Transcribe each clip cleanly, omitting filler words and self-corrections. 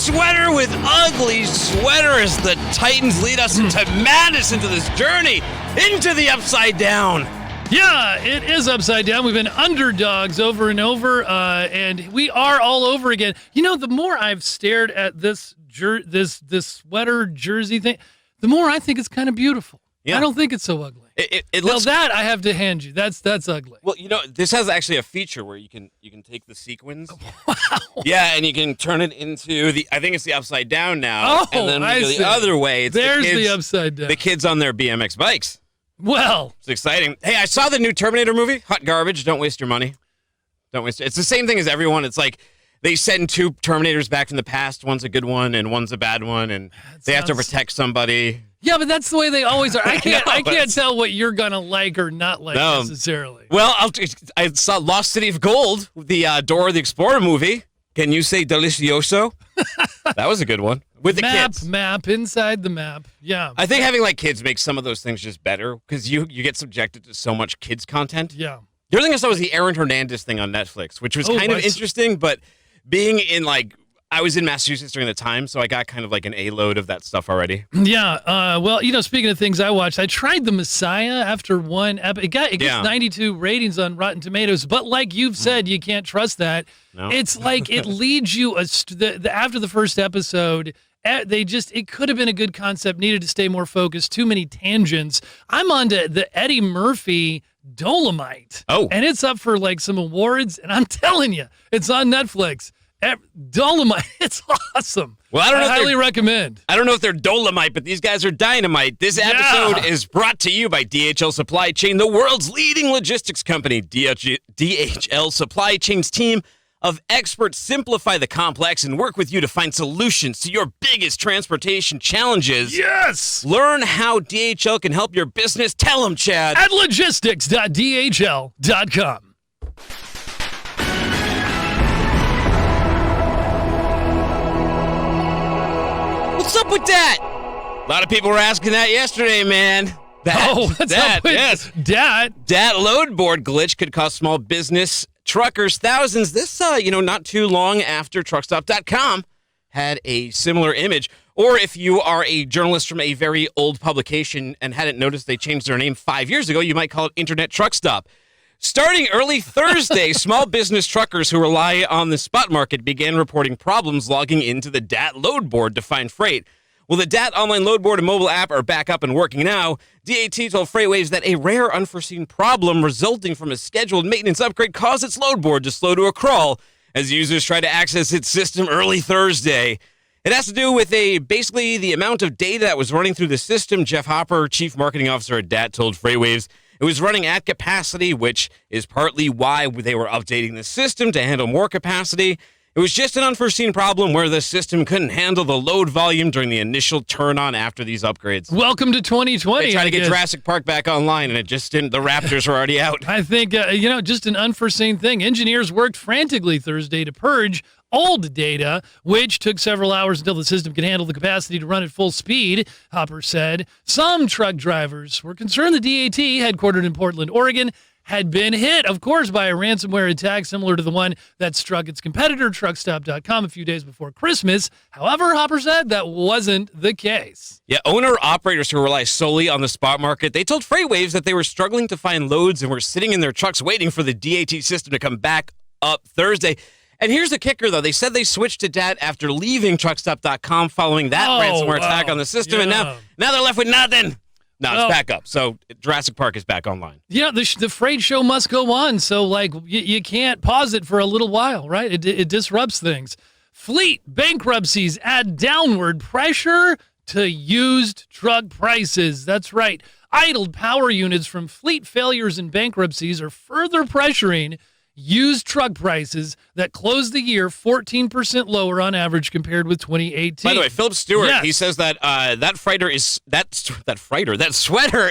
sweater with ugly sweater as the Titans lead us into madness, into this journey, into the upside down. Yeah, it is upside down. We've been underdogs over and over, and we are all over again. You know, the more I've stared at this sweater jersey thing, the more I think it's kind of beautiful. Yeah. I don't think it's so ugly. It looks, now that I have to hand you, that's ugly. Well, you know, this has actually a feature where you can take the sequins. Wow. Yeah, and you can turn it into I think it's the upside down now. Oh, and then we go the other way. It's There's the upside down. The kids on their BMX bikes. Well, it's exciting. Hey, I saw the new Terminator movie. Hot garbage. Don't waste your money. Don't waste it. It's the same thing as everyone. It's like they send two Terminators back from the past. One's a good one and one's a bad one, and they have to protect somebody. Yeah, but that's the way they always are. I can't tell what you're gonna like or not like necessarily. Well, I saw Lost City of Gold, the Dora the Explorer movie. Can you say delicioso? That was a good one. With the kids. Map, inside the map. Yeah. I think having like kids makes some of those things just better because you get subjected to so much kids content. Yeah. The other thing I saw was the Aaron Hernandez thing on Netflix, which was kind of interesting, but being in I was in Massachusetts during the time, so I got kind of like an A-load of that stuff already. Yeah. Well, you know, speaking of things I watched, I tried The Messiah after one episode. It gets 92 ratings on Rotten Tomatoes, but like you've said, you can't trust that. No. It's like it leads you after the first episode. It could have been a good concept, needed to stay more focused, too many tangents. I'm on to the Eddie Murphy Dolomite. Oh. And it's up for like some awards, and I'm telling you, it's on Netflix. Dolomite, it's awesome. Well, I highly recommend. I don't know if they're Dolomite, but these guys are dynamite. This episode is brought to you by DHL Supply Chain, the world's leading logistics company. DHL Supply Chain's team of experts simplify the complex and work with you to find solutions to your biggest transportation challenges. Yes! Learn how DHL can help your business. Tell them, Chad. At logistics.dhl.com. What's up with that? A lot of people were asking that yesterday, man. What's up with DAT? DAT load board glitch could cost small business truckers thousands. This, not too long after truckstop.com had a similar image. Or if you are a journalist from a very old publication and hadn't noticed they changed their name 5 years ago, you might call it Internet Truck Stop. Starting early Thursday, small business truckers who rely on the spot market began reporting problems logging into the DAT load board to find freight. Well, the DAT online load board and mobile app are back up and working now. DAT told FreightWaves that a rare unforeseen problem resulting from a scheduled maintenance upgrade caused its load board to slow to a crawl as users try to access its system early Thursday. It has to do with basically the amount of data that was running through the system. Jeff Hopper, chief marketing officer at DAT, told FreightWaves it was running at capacity, which is partly why they were updating the system to handle more capacity. It was just an unforeseen problem where the system couldn't handle the load volume during the initial turn on after these upgrades. Welcome to 2020. They tried to get Jurassic Park back online, and it just didn't. The Raptors were already out. I think, just an unforeseen thing. Engineers worked frantically Thursday to purge old data, which took several hours until the system could handle the capacity to run at full speed, Hopper said. Some truck drivers were concerned the DAT, headquartered in Portland, Oregon, had been hit, of course, by a ransomware attack similar to the one that struck its competitor, Truckstop.com, a few days before Christmas. However, Hopper said that wasn't the case. Yeah, owner-operators who rely solely on the spot market, they told FreightWaves that they were struggling to find loads and were sitting in their trucks waiting for the DAT system to come back up Thursday. And here's the kicker, though. They said they switched to DAT after leaving Truckstop.com following that ransomware attack on the system, and now they're left with nothing. No, it's back up. So Jurassic Park is back online. Yeah, the freight show must go on. So, you can't pause it for a little while, right? It disrupts things. Fleet bankruptcies add downward pressure to used truck prices. That's right. Idled power units from fleet failures and bankruptcies are further pressuring used truck prices that closed the year 14% lower on average compared with 2018. By the way, Philip Stewart, he says that that sweater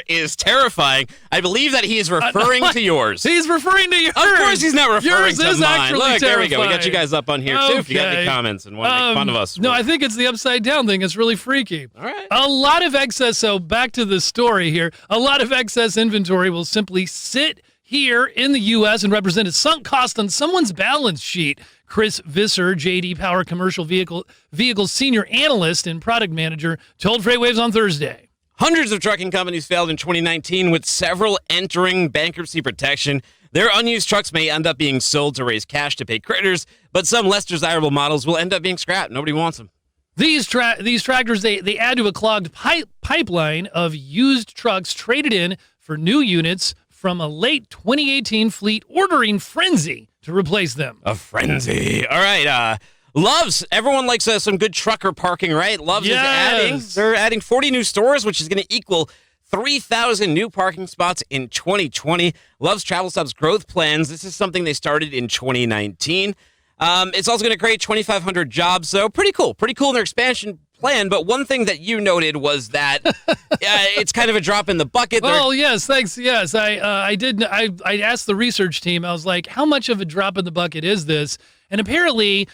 is terrifying. I believe that he is referring to yours. He's referring to yours. Of course he's not referring to mine. Look, terrifying. There we go. We got you guys up on here, too, if you got any comments and want to make fun of us. No, I think it's the upside down thing. It's really freaky. All right. A lot of excess, so back to the story here, a lot of excess inventory will simply sit here in the U.S. and represented sunk cost on someone's balance sheet. Chris Visser, JD Power Commercial Vehicles Senior Analyst and Product Manager, told FreightWaves on Thursday. Hundreds of trucking companies failed in 2019, with several entering bankruptcy protection. Their unused trucks may end up being sold to raise cash to pay creditors, but some less desirable models will end up being scrapped. Nobody wants them. These tractors, they add to a clogged pipeline of used trucks traded in for new units from a late 2018 fleet ordering frenzy to replace them. A frenzy. All right. Love's. Everyone likes some good trucker parking, right? Love's is adding. They're adding 40 new stores, which is going to equal 3,000 new parking spots in 2020. Love's Travel Stops growth plans. This is something they started in 2019. It's also going to create 2,500 jobs, so pretty cool. Pretty cool in their expansion plan. But one thing that you noted was that it's kind of a drop in the bucket. Oh, yes, thanks. Yes, I did. I asked the research team. I was like, how much of a drop in the bucket is this? And apparently,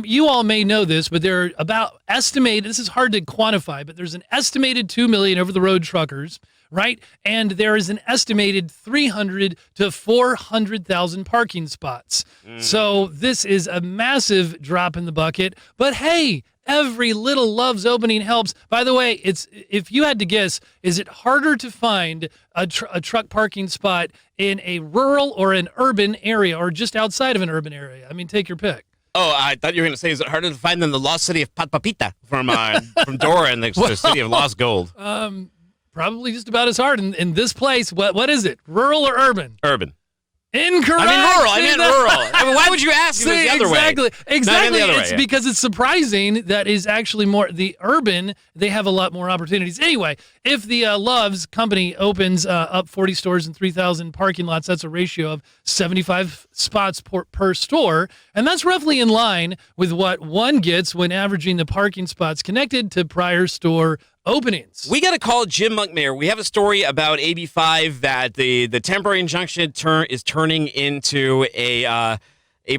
you all may know this, but they're about estimated, this is hard to quantify, but there's an estimated 2 million over-the-road truckers, right? And there is an estimated 300 to 400,000 parking spots. So this is a massive drop in the bucket. But hey, every little Love's opening helps. By the way, if you had to guess, is it harder to find a truck parking spot in a rural or an urban area, or just outside of an urban area? I mean, take your pick. Oh, I thought you were going to say, is it harder to find than the lost city of Papita from Dora and the city of lost gold? Probably just about as hard. In this place, what is it? Rural or urban? Urban. Incorrect. I mean rural. I meant rural. I mean, why would you ask if it was the other way? Exactly. Way, because it's surprising that is actually more the urban. They have a lot more opportunities. Anyway, if the Love's company opens up 40 stores and 3,000 parking lots, that's a ratio of 75 spots per store, and that's roughly in line with what one gets when averaging the parking spots connected to prior store openings. We got to call Jim Monkmeyer. We have a story about AB5 that the temporary injunction is turning into a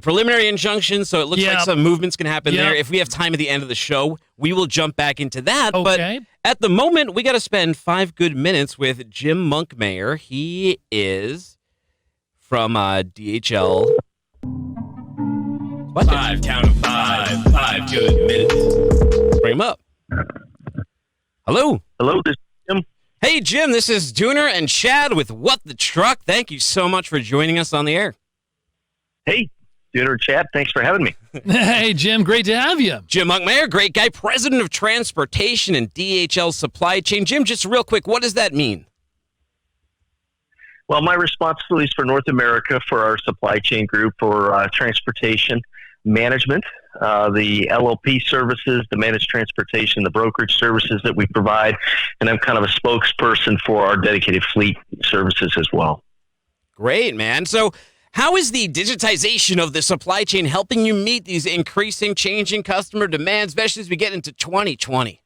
preliminary injunction, so it looks like some movement's going to happen there. If we have time at the end of the show, we will jump back into that. Okay. But at the moment, we got to spend 5 good minutes with Jim Monkmeyer. He is from DHL. What? 5 good minutes. Bring him up. Hello. Hello, this is Jim. Hey, Jim, this is Dooner and Chad with What the Truck. Thank you so much for joining us on the air. Hey, Dooner and Chad, thanks for having me. Hey, Jim, great to have you. Jim Monkmeyer, great guy, president of transportation and DHL Supply Chain. Jim, just real quick, what does that mean? Well, my responsibilities for North America for our supply chain group for transportation management, the LLP services, the managed transportation, the brokerage services that we provide, and I'm kind of a spokesperson for our dedicated fleet services as well. Great, man. So how is the digitization of the supply chain helping you meet these increasing, changing customer demands, especially as we get into 2020?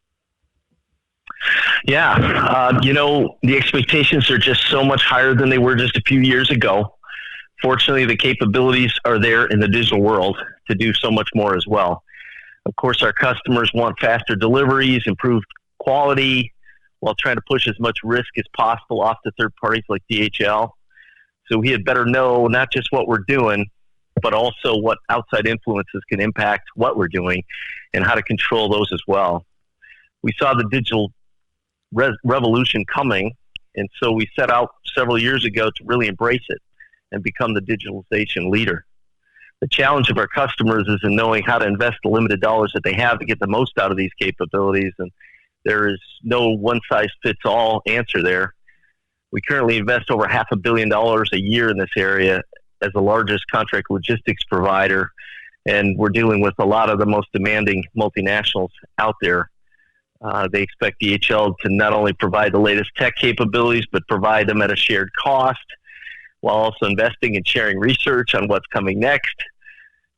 Yeah, the expectations are just so much higher than they were just a few years ago. Fortunately, the capabilities are there in the digital world to do so much more as well. Of course, our customers want faster deliveries, improved quality, while trying to push as much risk as possible off to third parties like DHL. So we had better know not just what we're doing, but also what outside influences can impact what we're doing and how to control those as well. We saw the digital revolution coming, and so we set out several years ago to really embrace it and become the digitalization leader. The challenge of our customers is in knowing how to invest the limited dollars that they have to get the most out of these capabilities, and there is no one-size-fits-all answer there. We currently invest over $500 million a year in this area as the largest contract logistics provider, and we're dealing with a lot of the most demanding multinationals out there. They expect DHL to not only provide the latest tech capabilities, but provide them at a shared cost, while also investing and sharing research on what's coming next.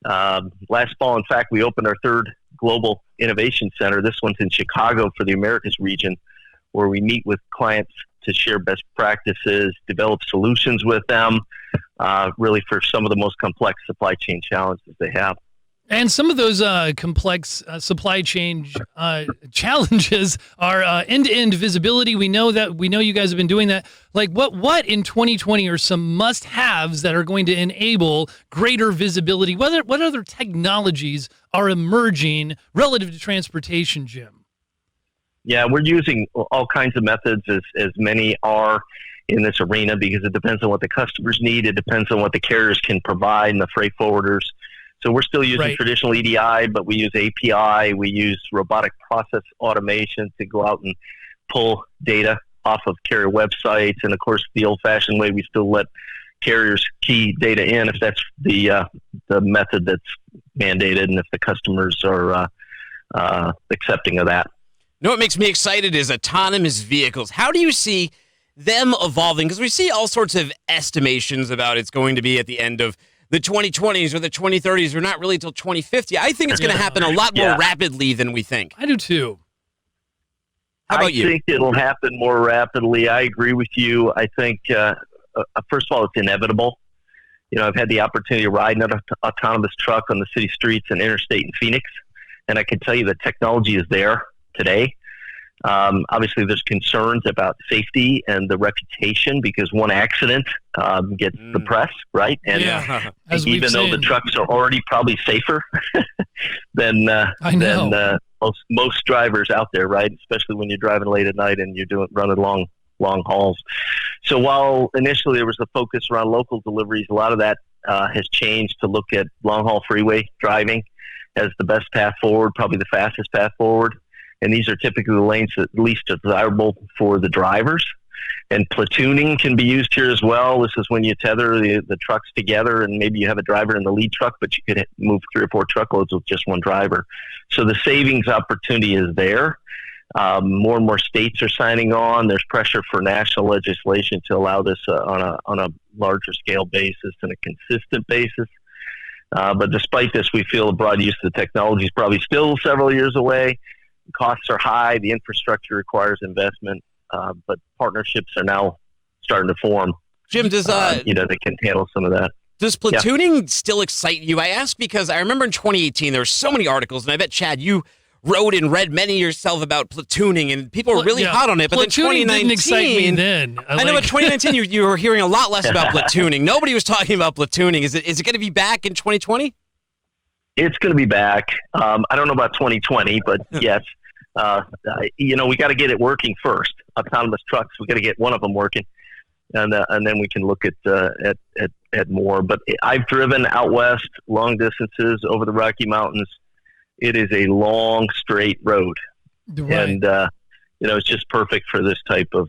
Last fall, in fact, we opened our third Global Innovation Center. This one's in Chicago for the Americas region, where we meet with clients to share best practices, develop solutions with them, really for some of the most complex supply chain challenges they have. And some of those complex supply chain challenges are end-to-end visibility. We know you guys have been doing that. Like what in 2020 are some must-haves that are going to enable greater visibility? What other technologies are emerging relative to transportation, Jim? Yeah, we're using all kinds of methods, as many are in this arena, because it depends on what the customers need. It depends on what the carriers can provide and the freight forwarders. So we're still using traditional EDI, but we use API. We use robotic process automation to go out and pull data off of carrier websites. And, of course, the old-fashioned way, we still let carriers key data in if that's the method that's mandated and if the customers are accepting of that. You know what makes me excited is autonomous vehicles. How do you see them evolving? Because we see all sorts of estimations about it's going to be at the end of the 2020s or the 2030s, or not really till 2050. I think it's going to happen a lot more rapidly than we think. I do too. How about you? I think it'll happen more rapidly. I agree with you. I think, first of all, it's inevitable. You know, I've had the opportunity to ride in an autonomous truck on the city streets and interstate in Phoenix, and I can tell you the technology is there today. Obviously, there's concerns about safety and the reputation because one accident gets the press, right? And even though the trucks are already probably safer than most drivers out there, right? Especially when you're driving late at night and you're running long hauls. So while initially there was a focus around local deliveries, a lot of that has changed to look at long haul freeway driving as the best path forward, probably the fastest path forward. And these are typically the lanes that least desirable for the drivers. And platooning can be used here as well. This is when you tether the trucks together, and maybe you have a driver in the lead truck, but you could move 3 or 4 truckloads with just one driver. So the savings opportunity is there. More and more states are signing on. There's pressure for national legislation to allow this on a larger scale basis and a consistent basis. But despite this, we feel the broad use of the technology is probably still several years away. Costs are high. The infrastructure requires investment, but partnerships are now starting to form. Jim, does that can handle some of that. Does platooning still excite you? I ask because I remember in 2018 there were so many articles, and I bet Chad, you wrote and read many yourself about platooning, and people were really hot on it. But then 2019 didn't excite me then. I know, but 2019 you were hearing a lot less about platooning. Nobody was talking about platooning. Is it going to be back in 2020? It's going to be back. I don't know about 2020, but yes. We got to get it working first. Autonomous trucks, we got to get one of them working, and then we can look at more. But I've driven out west, long distances over the Rocky Mountains. It is a long, straight road, and it's just perfect for this type of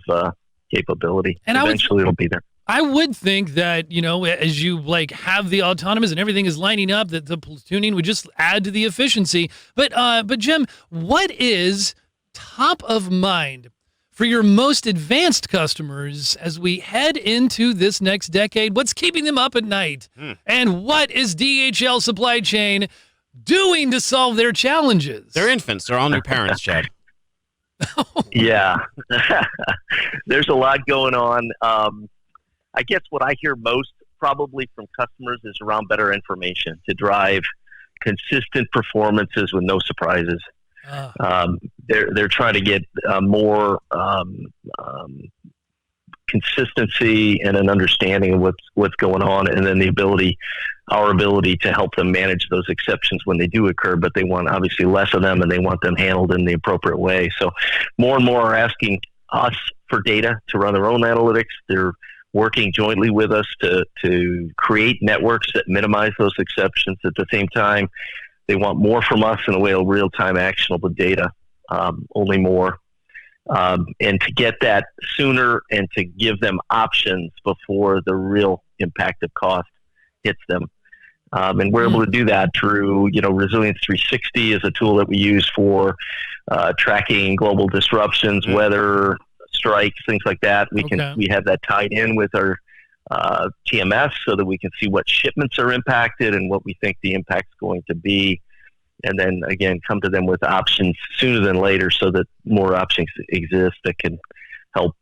capability. And eventually, it'll be there. I would think that, as you have the autonomous and everything is lining up, that the platooning would just add to the efficiency. But Jim, what is top of mind for your most advanced customers as we head into this next decade? What's keeping them up at night? And what is DHL Supply Chain doing to solve their challenges? They're infants. They're all new parents, Chad. Yeah. There's a lot going on. I guess what I hear most probably from customers is around better information to drive consistent performances with no surprises. They're trying to get more consistency and an understanding of what's going on, and then our ability to help them manage those exceptions when they do occur. But they want obviously less of them, and they want them handled in the appropriate way. So more and more are asking us for data to run their own analytics. They're working jointly with us to create networks that minimize those exceptions. At the same time, they want more from us in the way of real-time actionable data, only more. And to get that sooner and to give them options before the real impact of cost hits them. And we're able to do that through, Resilience 360 is a tool that we use for tracking global disruptions, weather, strikes, things like that. We have that tied in with our TMS so that we can see what shipments are impacted and what we think the impact's going to be. And then again, come to them with options sooner than later so that more options exist that can help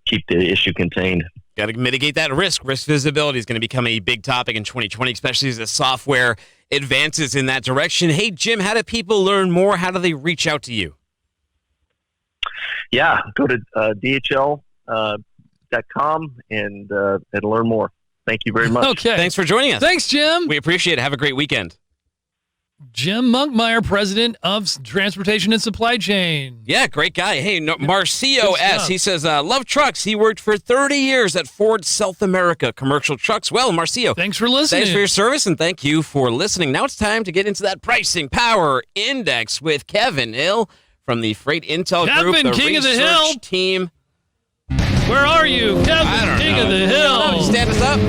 keep the issue contained. Got to mitigate that risk. Risk visibility is going to become a big topic in 2020, especially as the software advances in that direction. Hey, Jim, how do people learn more? How do they reach out to you? Yeah, go to DHL.com and learn more. Thank you very much. Okay. Thanks for joining us. Thanks, Jim. We appreciate it. Have a great weekend. Jim Monkmeyer, president of Transportation and Supply Chain. Yeah, great guy. Hey, Marcio Good S. stuff. He says, love trucks. He worked for 30 years at Ford South America Commercial Trucks. Well, Marcio, Thanks for listening. thanks for your service, and thank you for listening. Now it's time to get into that pricing power index with Kevin Hill from the Freight Intel Group, Kevin, the King of the research Hill. team. Where are you? I Kevin, don't King know. of the Hill. Stand us up.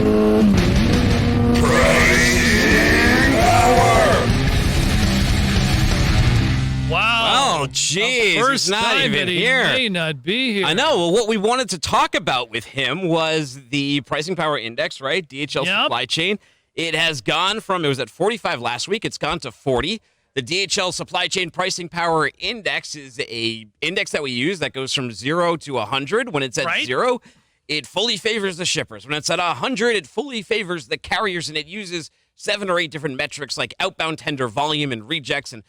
Wow. Oh, geez. First He's not time even that he here. may not be here. I know. Well, what we wanted to talk about with him was the pricing power index, right? DHL Yep. Supply Chain. It has gone from, it was at 45 last week. It's gone to 40. The DHL Supply Chain Pricing Power Index is a index that we use that goes from 0 to 100. When it's at Right. 0, it fully favors the shippers. When it's at 100, it fully favors the carriers, and it uses 7 or 8 different metrics like outbound tender volume and rejects, and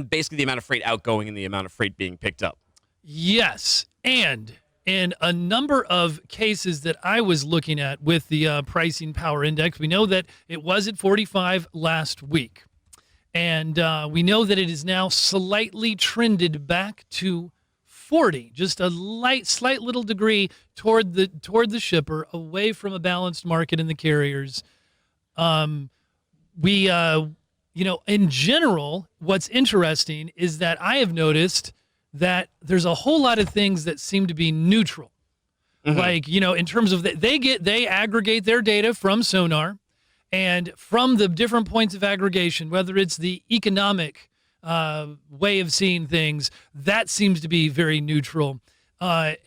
basically the amount of freight outgoing and the amount of freight being picked up. Yes, and in a number of cases that I was looking at with the pricing power index, we know that it was at 45 last week. And we know that it is now slightly trended back to 40, just a slight little degree toward the shipper, away from a balanced market in the carriers. In general, what's interesting is that I have noticed that there's a whole lot of things that seem to be neutral. Mm-hmm. Like, in terms of they aggregate their data from Sonar, and from the different points of aggregation, whether it's the economic way of seeing things, that seems to be very neutral. Whether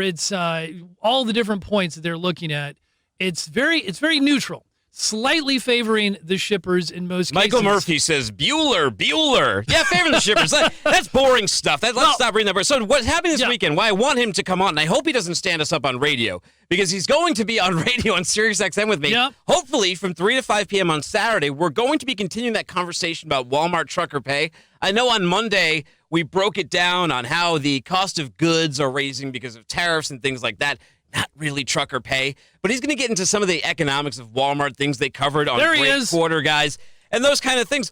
it's all the different points that they're looking at, it's very neutral. Slightly favoring the shippers in most cases. Michael Murphy says, Bueller. Yeah, favoring the shippers. That's boring stuff. Let's stop reading that. So what's happening this weekend, why I want him to come on, and I hope he doesn't stand us up on radio, because he's going to be on radio on SiriusXM with me. Yep. Hopefully from 3 to 5 p.m. on Saturday. We're going to be continuing that conversation about Walmart trucker pay. I know on Monday we broke it down on how the cost of goods are raising because of tariffs and things like that. Not really trucker pay, but he's going to get into some of the economics of Walmart, things they covered on There he Great is. Quarter, guys, and those kind of things.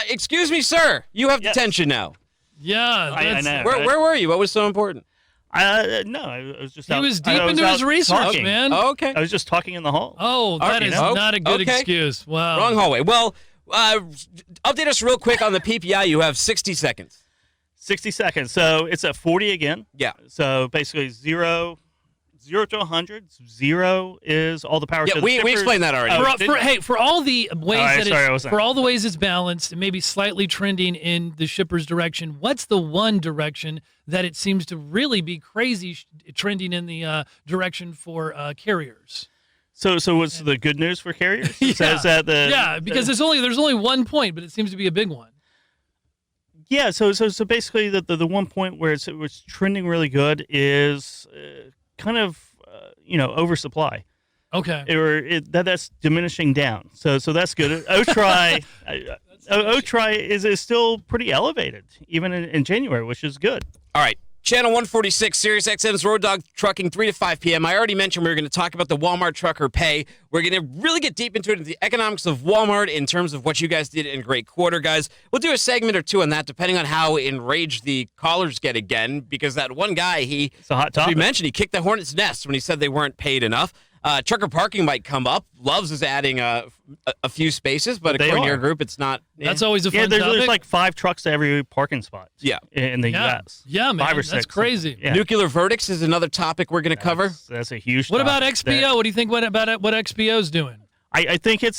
Excuse me, sir. You have Yes. detention now. Yeah, I know. Where were you? What was so important? No, I was just. he out, was I deep was into out his research, talking. man. Oh, okay. I was just talking in the hall. Oh, that is not a good Okay. excuse. Wow. Wrong hallway. Well, update us real quick on the PPI. You have 60 seconds. 60 seconds. So it's at 40 again. Yeah. So basically 0 to 100. 0 is all the power. Yeah, to the we shippers. explained that already. Oh, For all the ways right, sorry, I that wasn't- for all the ways it's balanced and maybe slightly trending in the shipper's direction, what's the one direction that it seems to really be crazy trending in the direction for carriers? So what's the good news for carriers? It says that because there's only 1 point, but it seems to be a big one. Yeah, so basically the 1 point where it's trending really good is kind of oversupply. Okay. That's diminishing down. So that's good. OTRI is still pretty elevated even in January, which is good. All right. Channel 146, SiriusXM's Road Dog Trucking, 3 to 5 p.m. I already mentioned we were going to talk about the Walmart trucker pay. We're going to really get deep into it, the economics of Walmart in terms of what you guys did in Great Quarter, guys. We'll do a segment or two on that, depending on how enraged the callers get again, because that one guy, It's a hot as topic. we mentioned, he kicked the hornet's nest when he said they weren't paid enough. Trucker parking might come up. Loves is adding a few spaces, but They according to are. your group, it's not. That's always a Yeah, fun there's topic. like 5 trucks to every parking spot. Yeah. In the yeah. U.S. Yeah, man. 5 or That's 6. crazy. Yeah. Nuclear verdicts is another topic we're going to cover. That's a huge. What about topic. XPO? What do you think about what XPO's doing? I think it's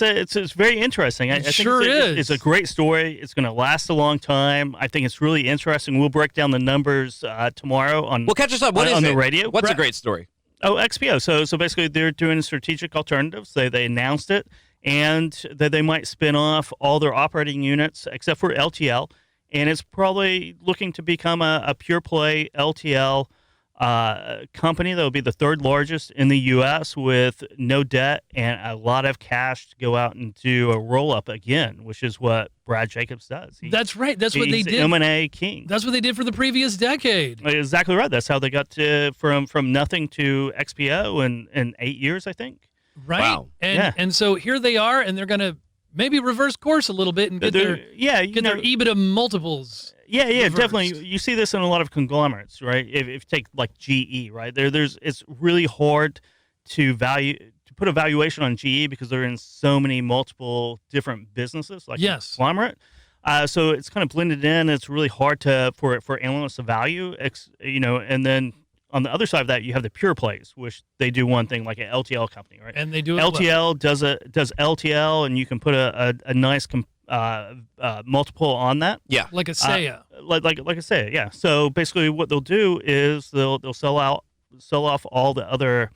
very interesting. I think sure it's is. a great story. It's going to last a long time. I think it's really interesting. We'll break down the numbers tomorrow on. Well, catch us up. What is on it? the radio? What's a great story? Oh, XPO. So basically, they're doing strategic alternatives. They announced it, and that they might spin off all their operating units except for LTL, and it's probably looking to become a pure play LTL company that will be the third largest in the U.S. with no debt and a lot of cash to go out and do a roll-up again, which is what Brad Jacobs does. That's right. That's what they He's did. M&A king. That's what they did for the previous decade. Exactly right. That's how they got to from nothing to XPO in 8 years, I think. Right. Wow. And so here they are, and they're going to maybe reverse course a little bit and get their EBITDA multiples. Yeah, reversed. definitely. You see this in a lot of conglomerates, right? If you take like GE, right? It's really hard to put a valuation on GE because they're in so many multiple different businesses, like conglomerate. So it's kind of blended in. It's really hard for analysts to value, and then on the other side of that, you have the pure plays, which they do one thing like an LTL company, right? And they do it LTL does LTL, and you can put a nice multiple on that. Yeah. like a Saya. Like I say, yeah. So basically, what they'll do is they'll sell off all the other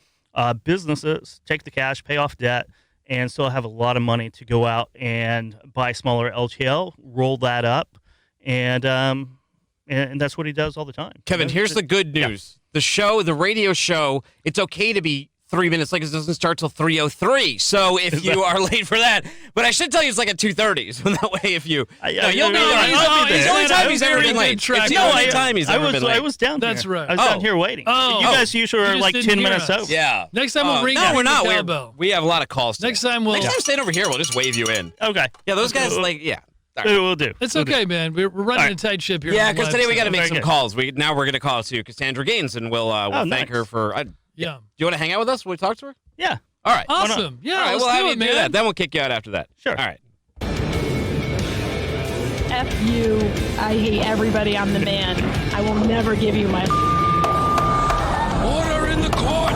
businesses, take the cash, pay off debt, and still have a lot of money to go out and buy smaller LTL, roll that up, and that's what he does all the time. Kevin, here's the good news. The radio show, it's okay to be 3 minutes late because it doesn't start till 3:03. So if you are late for that, but I should tell you it's like at 2:30. So that way, if you, you'll be there. It's the only time he's ever been late. It's the only time he's ever been late. I was down here. That's right. I was down here waiting. Oh. You guys usually are You like just 10 didn't hear minutes us. over. Yeah. Next time we'll ring No, we're not. the cowbell. We have a lot of calls today. Next time we'll. Next time, stand over here. We'll just wave you in. Okay. Yeah, those guys, yeah. All right. We'll do. It's okay, man. We're running a tight ship here. Yeah, on the because today we got to live make stuff. some calls. Now we're going to call to Cassandra Gaines, and we'll thank her for. Yeah. Do you want to hang out with us when we talk to her? Yeah. All right. Awesome. Yeah. All right, Let's we'll have do you it, do man. that. Then we'll kick you out after that. Sure. All right. F you. I hate everybody. I'm the man. I will never give you my. Order in the court!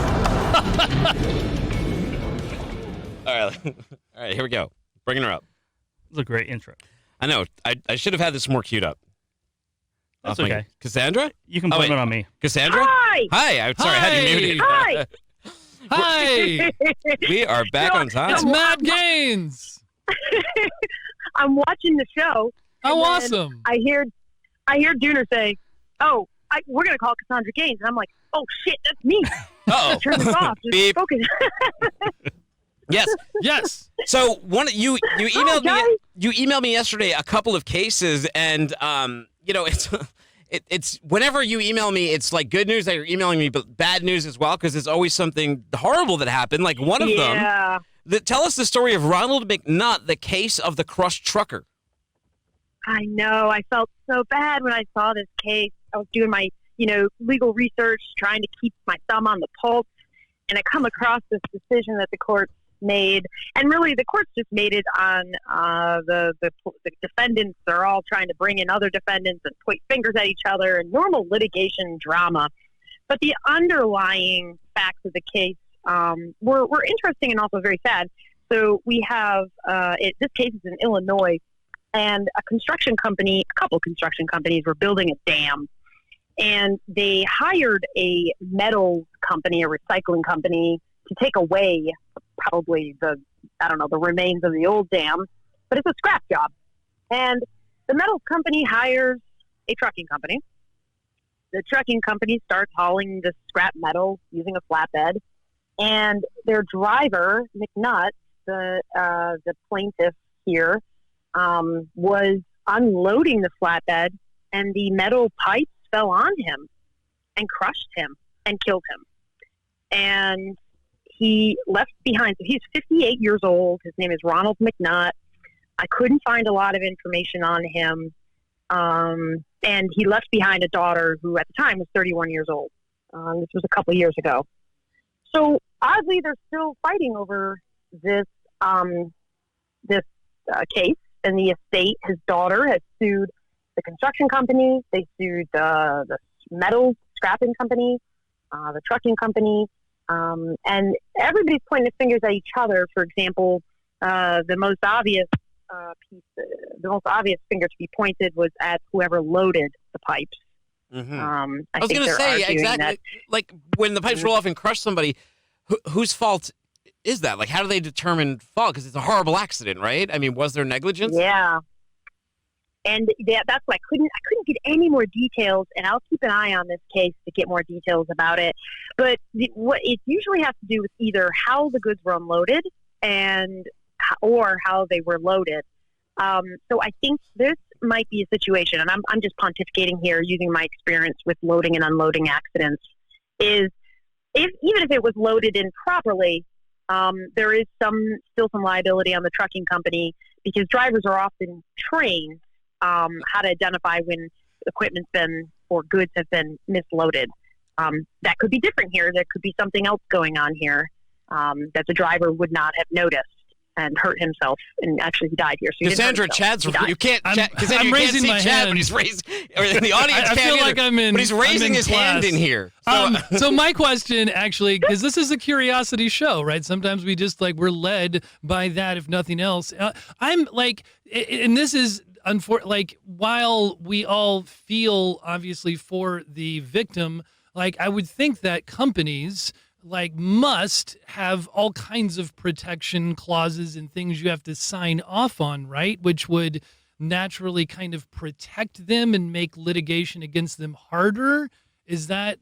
All right. All right. Here we go. Bringing her up. It was a great intro. I know. I should have had this more queued up. That's Off my- okay. Cassandra? You can blame wait. it on me. Cassandra? Hi. Hi. I'm sorry. I had you muted. Hi. Hi. We are back on time. It's Matt Gaines. I'm watching the show. How and then awesome. I hear Dooner say, "Oh, we're gonna call Cassandra Gaines," and I'm like, "Oh shit, that's me." Uh-oh. Turn this off. Just Beep. focus. Yes. Yes. So you emailed guys. me. You emailed me yesterday a couple of cases, and it's whenever you email me, it's like good news that you're emailing me, but bad news as well because it's always something horrible that happened. Like one of them. Tell us the story of Ronald McNutt, the case of the crushed trucker. I know. I felt so bad when I saw this case. I was doing my, legal research, trying to keep my thumb on the pulse, and I come across this decision that the court made, and really the court's just made it on the defendants. They're all trying to bring in other defendants and point fingers at each other and normal litigation drama. But the underlying facts of the case were interesting and also very sad. So we have this case is in Illinois, and a couple construction companies were building a dam, and they hired a metal company, a recycling company, to take away probably the remains of the old dam, but it's a scrap job. And the metal company hires a trucking company. The trucking company starts hauling the scrap metal using a flatbed, and their driver, McNutt, the plaintiff here, was unloading the flatbed, and the metal pipes fell on him and crushed him and killed him. And he left behind, so he's 58 years old. His name is Ronald McNutt. I couldn't find a lot of information on him. And he left behind a daughter who at the time was 31 years old. This was a couple of years ago. So oddly, they're still fighting over this case. And the estate, his daughter has sued the construction company. They sued the metal scrapping company, the trucking company. And everybody's pointing fingers at each other. For example, the most obvious finger to be pointed was at whoever loaded the pipes. Mm-hmm. I was think going to they're say arguing exactly that- like when the pipes roll off and crush somebody, whose fault is that? Like, how do they determine fault? Because it's a horrible accident, right? I mean, was there negligence? Yeah. And that's why I couldn't get any more details, and I'll keep an eye on this case to get more details about it. But what it usually has to do with either how the goods were unloaded or how they were loaded. So I think this might be a situation, and I'm just pontificating here using my experience with loading and unloading accidents, is even if it was loaded improperly, there is still some liability on the trucking company, because drivers are often trained how to identify when equipment's been or goods have been misloaded. That could be different here. There could be something else going on here that the driver would not have noticed and hurt himself, and actually he died here. So Cassandra, you can't. Cassandra, I'm raising my Chad, hand. but he's raising, or the audience I can't feel either, like I'm in. but he's raising his hand in here. So my question, actually, because this is a curiosity show, right? Sometimes we just we're led by that, if nothing else. I'm like, and this is while we all feel obviously for the victim, I would think that companies must have all kinds of protection clauses and things you have to sign off on, right? Which would naturally kind of protect them and make litigation against them harder. Is that?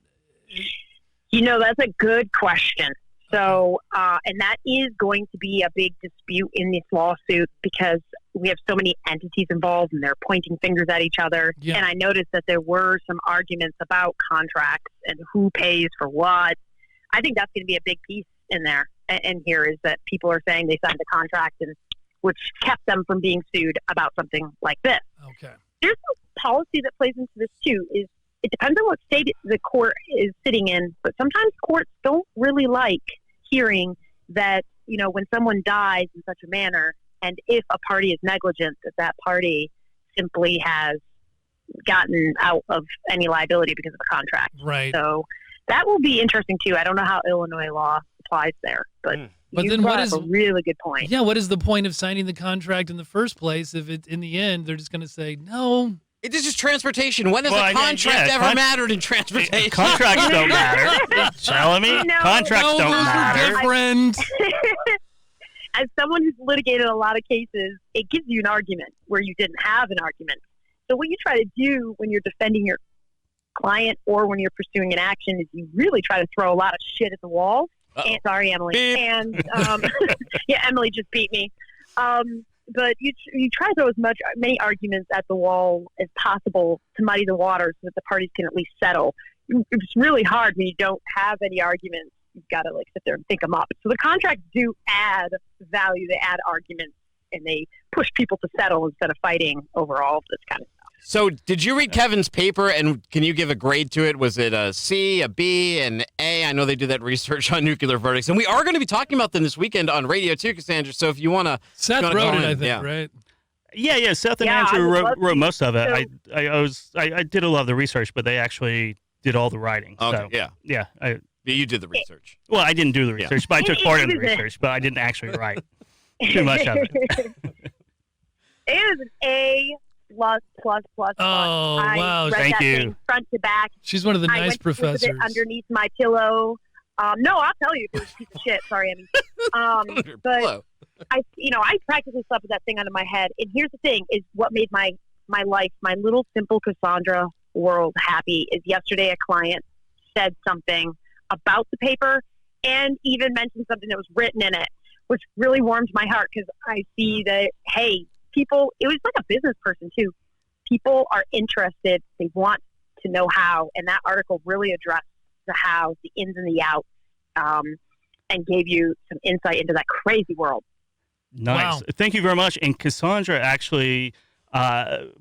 That's a good question. So, and that is going to be a big dispute in this lawsuit, because we have so many entities involved and they're pointing fingers at each other. Yeah. And I noticed that there were some arguments about contracts and who pays for what. I think that's going to be a big piece in there. And here is that people are saying they signed a contract, and which kept them from being sued about something like this. Okay. There's a policy that plays into this too. Is it depends on what state the court is sitting in, but sometimes courts don't really like hearing that, when someone dies in such a manner, and if a party is negligent, that party simply has gotten out of any liability because of a contract. Right. So that will be interesting too. I don't know how Illinois law applies there, but then what is a really good point? Yeah, what is the point of signing the contract in the first place if in the end they're just going to say no? It is just transportation. When has a contract ever mattered in transportation? Contracts don't matter. Telling me? Contracts don't matter. Different. As someone who's litigated a lot of cases, it gives you an argument where you didn't have an argument. So what you try to do when you're defending your client or when you're pursuing an action is you really try to throw a lot of shit at the wall. And, sorry, Emily. Beep. And yeah, Emily just beat me. But you try to throw many arguments at the wall as possible to muddy the water so that the parties can at least settle. It's really hard when you don't have any arguments. You've got to sit there and think them up. So the contracts do add value. They add arguments, and they push people to settle instead of fighting over all of this kind of stuff. So did you read Kevin's paper, and can you give a grade to it? Was it a C, a B, an A? I know they do that research on nuclear verdicts, and we are going to be talking about them this weekend on radio too, Cassandra. So if you want to... Seth wrote it, I think, right? Yeah. Seth and Andrew wrote most of it. I did a lot of the research, but they actually did all the writing. Okay, so, yeah. You did the research. Well, I didn't do the research, but I took part in the research, but I didn't actually write too much of it. It is an A++++. Oh, wow. Thank you. Front to back. She's one of the nice professors. I went to underneath my pillow. No, I'll tell you if it was a piece of shit. Sorry, Emmy. But I practically slept with that thing under my head. And here's the thing: is what made my life, my little simple Cassandra world, happy. Is yesterday a client said something about the paper and even mentioned something that was written in it, which really warmed my heart, because I see that, hey, people, it was like a business person too. People are interested. They want to know how. And that article really addressed the how, the ins and the outs, and gave you some insight into that crazy world. Nice. Wow. Thank you very much. And Cassandra actually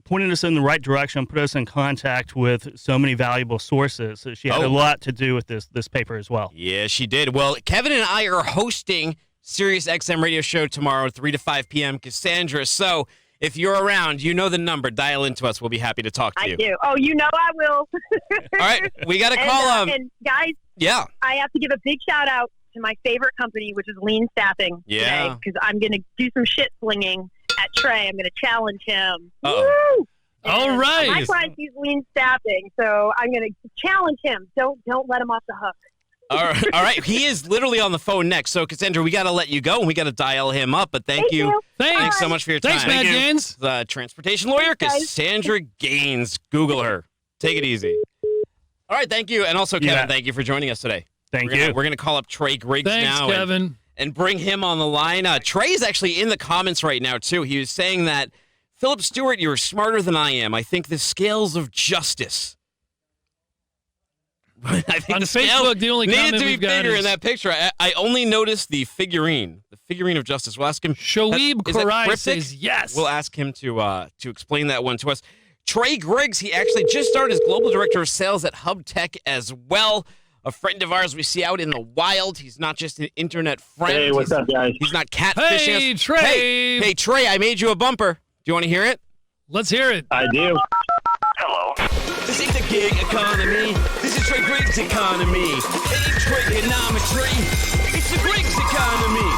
pointed us in the right direction, put us in contact with so many valuable sources. So she had a lot to do with this paper as well. Yeah, she did. Well, Kevin and I are hosting Sirius XM radio show tomorrow, 3 to 5 p.m. Cassandra. So if you're around, you know the number. Dial into us. We'll be happy to talk to you. I do. Oh, I will. All right. We got to call and guys, yeah. I have to give a big shout out to my favorite company, which is Lean Staffing today, because I'm going to do some shit slinging at Trey. I'm going to challenge him. Woo! All right. My client uses Lean Staffing, so I'm going to challenge him. Don't let him off the hook. All right. He is literally on the phone next. So, Cassandra, we got to let you go, and we got to dial him up. But thank you. Thanks so much for your time. Thanks, Matt Gaines. The transportation lawyer, Cassandra Gaines. Google her. Take it easy. All right, thank you. And also, Kevin, thank you for joining us today. Thank you. you. We're going to call up Trey Griggs now. Thanks, Kevin. And bring him on the line. Trey is actually in the comments right now, too. He was saying that, Philip Stewart, you're smarter than I am. I think the scales of justice. I think on the Facebook, the only comment needed to be we've got bigger is in that picture. I only noticed the figurine of justice. We'll ask him. Shoaib is that Karai cryptic? says yes. We'll ask him to explain that one to us. Trey Griggs, he actually just started as global director of sales at HubTech as well. A friend of ours we see out in the wild. He's not just an internet friend. Hey, what's up, guys? He's not catfishing Hey, us. Trey. Hey, Trey, I made you a bumper. Do you want to hear it? Let's hear it. I do. This ain't the gig economy. This is Trey Griggs economy. Hey, trigonometry. It's the Griggs economy.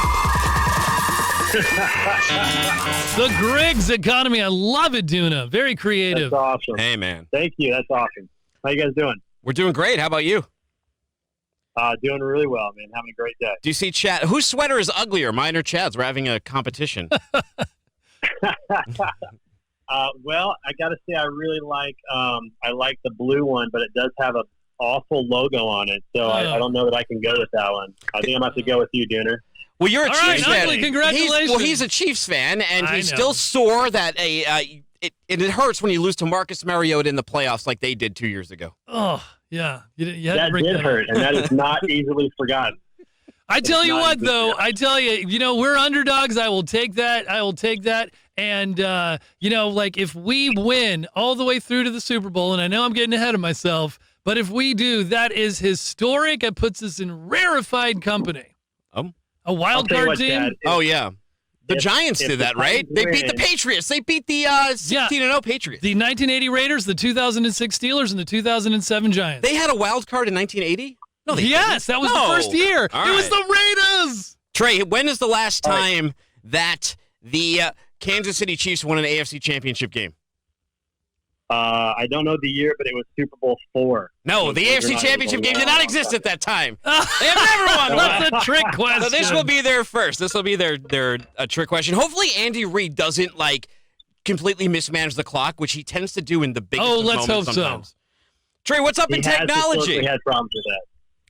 The Griggs economy. I love it, Duna. Very creative. That's awesome. Hey, man. Thank you. That's awesome. How you guys doing? We're doing great. How about you? Doing really well, man. Having a great day. Do you see Chad? Whose sweater is uglier, mine or Chad's? We're having a competition. Well, I got to say, I really like the blue one, but it does have an awful logo on it, so I don't know that I can go with that one. I think I'm going to have to go with you, Dooner. Well, you're a All Chiefs right, fan. Ugly, congratulations. He's a Chiefs fan, and I he's know. still sore that it hurts when you lose to Marcus Mariota in the playoffs like they did 2 years ago. Oh, yeah. You had to That bring did that hurt, up. and that is not easily forgotten. I tell you not what, easy. though. I tell you, we're underdogs. I will take that. And, like if we win all the way through to the Super Bowl, and I know I'm getting ahead of myself, but if we do, that is historic. It puts us in rarefied company. A wild I'll tell you card what, team? Dad, Oh, yeah. The Giants if did the that, right? Titans They beat the win- Patriots. They beat the 16-0 Patriots. The 1980 Raiders, the 2006 Steelers, and the 2007 Giants. They had a wild card in 1980? No, they Yes, that was No. the first year. All It was right. the Raiders. Trey, when is the last time that the Kansas City Chiefs won an AFC championship game? I don't know the year, but it was Super Bowl 4. No, the Believe it or AFC not, championship it was a game did not long exist time. at that time. They have never won one. That's a trick question. So this will be their first. This will be their trick question. Hopefully Andy Reid doesn't completely mismanage the clock, which he tends to do in the biggest Oh, of let's moments hope so. sometimes. Trey, what's up He in has technology? historically had problems with that.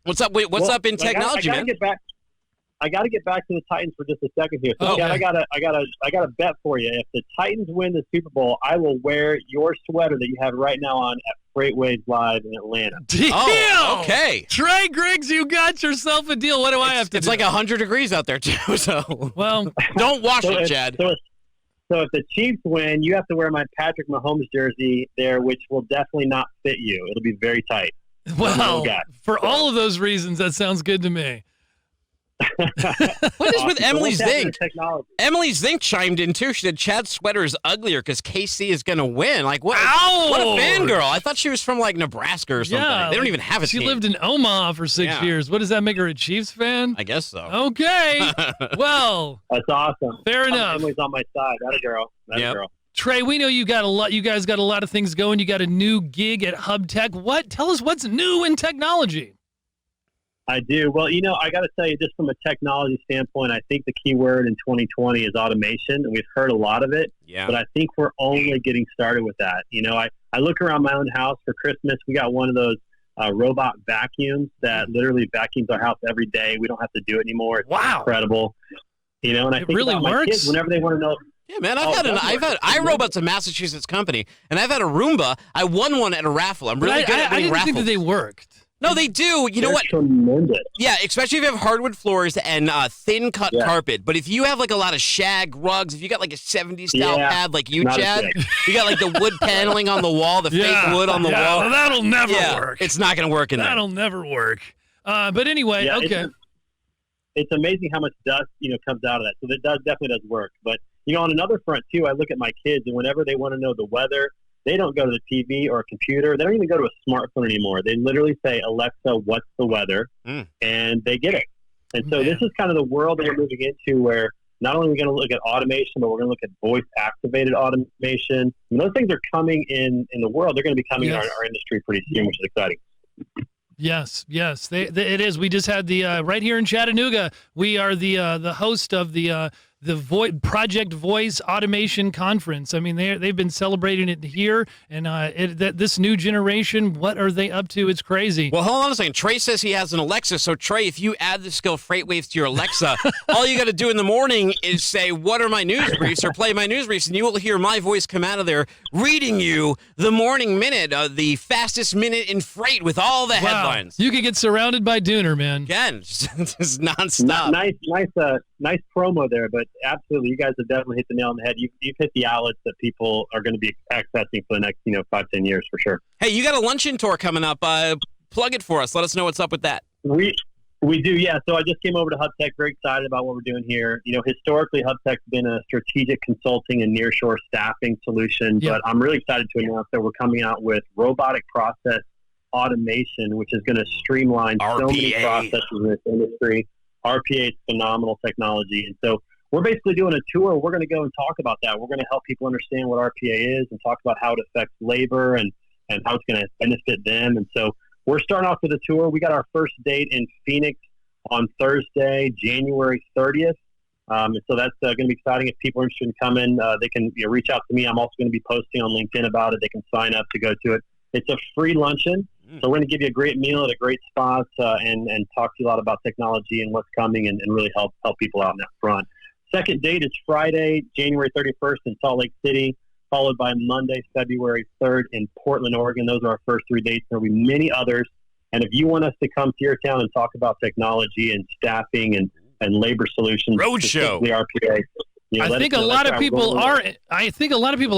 What's up? What's Well, up in I gotta technology, man? I got to get back to the Titans for just a second here. So, Okay. Chad, I got a bet for you. If the Titans win the Super Bowl, I will wear your sweater that you have right now on at FreightWaves Live in Atlanta. Deal. Oh, okay. Trey Griggs, you got yourself a deal. What do I have to It's do? like 100 degrees out there too. So Well, don't wash So it, if, Chad. so if the Chiefs win, you have to wear my Patrick Mahomes jersey there, which will definitely not fit you. It'll be very tight. well, guy. for all of those reasons, that sounds good to me. What is with So Emily what's happening Zink? with technology? Emily Zink chimed in too. She said Chad's sweater is uglier because KC is going to win. Like what? Ow! What a fangirl! I thought she was from like Nebraska or something. Yeah, They don't even have a She team. lived in Omaha for 6 Yeah. years. What does that make her, a Chiefs fan? I guess so. Okay. Well, That's awesome. fair enough. Emily's on my side. That a girl. That Yep. a girl. Trey, we know you got a lot. You guys got a lot of things going. You got a new gig at HubTech. Tell us what's new in technology. I do. Well, I got to tell you, just from a technology standpoint, I think the key word in 2020 is automation, and we've heard a lot of it. Yeah. But I think we're only getting started with that. I look around my own house for Christmas. We got one of those robot vacuums that literally vacuums our house every day. We don't have to do it anymore. It's Wow. incredible. And I It think really about my works? kids whenever they want to know. Yeah, man, Oh, I've had iRobot's a Massachusetts company, and I've had a Roomba. I won one at a raffle. I'm really But good at I winning didn't raffles. think that they worked. No, they do. You know They're what? Tremendous. Yeah, especially if you have hardwood floors and thin cut Yeah. carpet. But if you have like a lot of shag rugs, if you got like a 70s style Yeah, pad like you, not a Chad, thing. you got like the wood paneling on the wall, the fake wood on the wall. Well, that'll never Yeah, work. it's not going to work in there. That'll never work. But anyway, Yeah, okay. It's amazing how much dust comes out of that. So that definitely does work. But on another front too, I look at my kids, and whenever they want to know the weather, they don't go to the TV or a computer. They don't even go to a smartphone anymore. They literally say, "Alexa, what's the weather?" And they get it. And so this is kind of the world that we're moving into, where not only are we going to look at automation, but we're going to look at voice-activated automation. And those things are coming in the world. They're going to be coming in our industry pretty soon, which is exciting. Yes. It is. We just had the right here in Chattanooga. We are the host of the Project Voice Automation Conference. I mean, they've been celebrating it here, and this new generation, what are they up to? It's crazy. Well, hold on a second. Trey says he has an Alexa. So, Trey, if you add the skill FreightWaves to your Alexa, all you got to do in the morning is say, "What are my news briefs?" or play my news briefs, and you will hear my voice come out of there reading you the morning minute, the fastest minute in freight with all the headlines. You could get surrounded by Dooner, man. Again, just nonstop. Nice promo there, but absolutely, you guys have definitely hit the nail on the head. You've hit the outlets that people are going to be accessing for the next 5-10 years for sure. Hey, you got a luncheon tour coming up. Plug it for us. Let us know what's up with that. We do, yeah. So I just came over to HubTech. Very excited about what we're doing here. Historically, HubTech's been a strategic consulting and nearshore staffing solution, but I'm really excited to announce that we're coming out with robotic process automation, which is going to streamline so many processes in this industry. RPA is phenomenal technology. And so we're basically doing a tour. We're going to go and talk about that. We're going to help people understand what RPA is and talk about how it affects labor and how it's going to benefit them. And so we're starting off with a tour. We got our first date in Phoenix on Thursday, January 30th. And so that's going to be exciting. If people are interested in coming, they can reach out to me. I'm also going to be posting on LinkedIn about it. They can sign up to go to it. It's a free luncheon. So we're going to give you a great meal at a great spot and talk to you a lot about technology and what's coming and really help people out in that front. Second date is Friday, January 31st in Salt Lake City, followed by Monday, February 3rd in Portland, Oregon. Those are our first 3 dates. There will be many others. And if you want us to come to your town and talk about technology and staffing and labor solutions, roadshow, RPA, I think a lot of people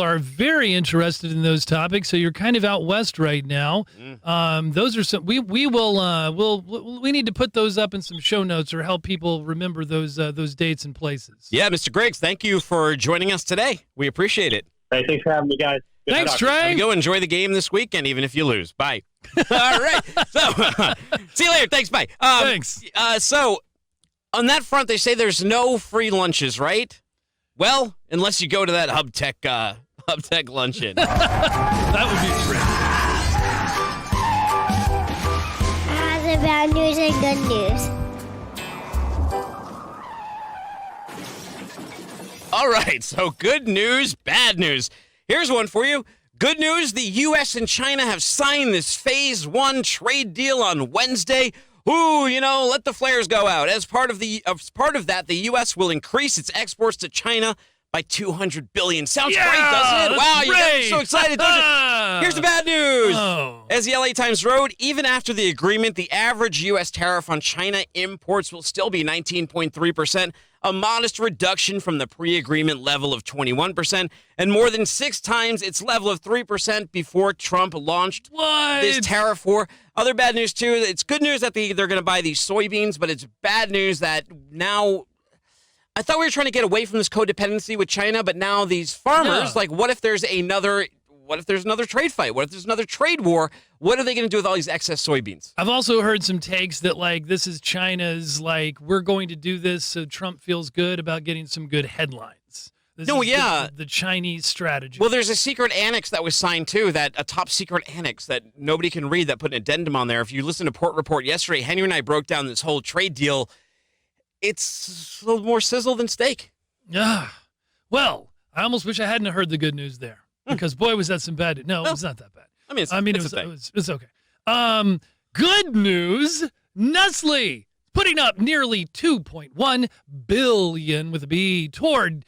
are very interested in those topics. So you're kind of out west right now. Those are some we need to put those up in some show notes or help people remember those dates and places. Yeah, Mr. Griggs, thank you for joining us today. We appreciate it. Hey, thanks for having me, guys. Good Thanks, talk. Trey. Go enjoy the game this weekend, even if you lose. Bye. All right. So see you later. Thanks. Bye. Thanks. So on that front, they say there's no free lunches, right? Well, unless you go to that HubTech luncheon. That would be free. The bad news and good news. All right, so good news, bad news. Here's one for you. Good news, the U.S. and China have signed this Phase 1 trade deal on Wednesday. Ooh, let the flares go out. As part of that, the U.S. will increase its exports to China by $200 billion. Sounds great, doesn't it? Wow, you get so excited, don't you? Here's the bad news. As the LA Times wrote, even after the agreement, the average U.S. tariff on China imports will still be 19.3%, a modest reduction from the pre-agreement level of 21%, and more than 6 times its level of 3% before Trump launched this tariff war. Other bad news, too. It's good news that they're going to buy these soybeans, but it's bad news that now... I thought we were trying to get away from this codependency with China, but now these farmers, what if there's another trade fight? What if there's another trade war? What are they going to do with all these excess soybeans? I've also heard some takes that this is China's we're going to do this so Trump feels good about getting some good headlines. The Chinese strategy. Well, there's a secret annex that was signed too, a top secret annex that nobody can read that put an addendum on there. If you listen to Port Report yesterday, Henry and I broke down this whole trade deal. It's a little more sizzle than steak. Yeah. Well, I almost wish I hadn't heard the good news there because boy, was that some bad news. No, it's not that bad. It's okay. Good news. Nestle putting up nearly $2.1 billion with a B toward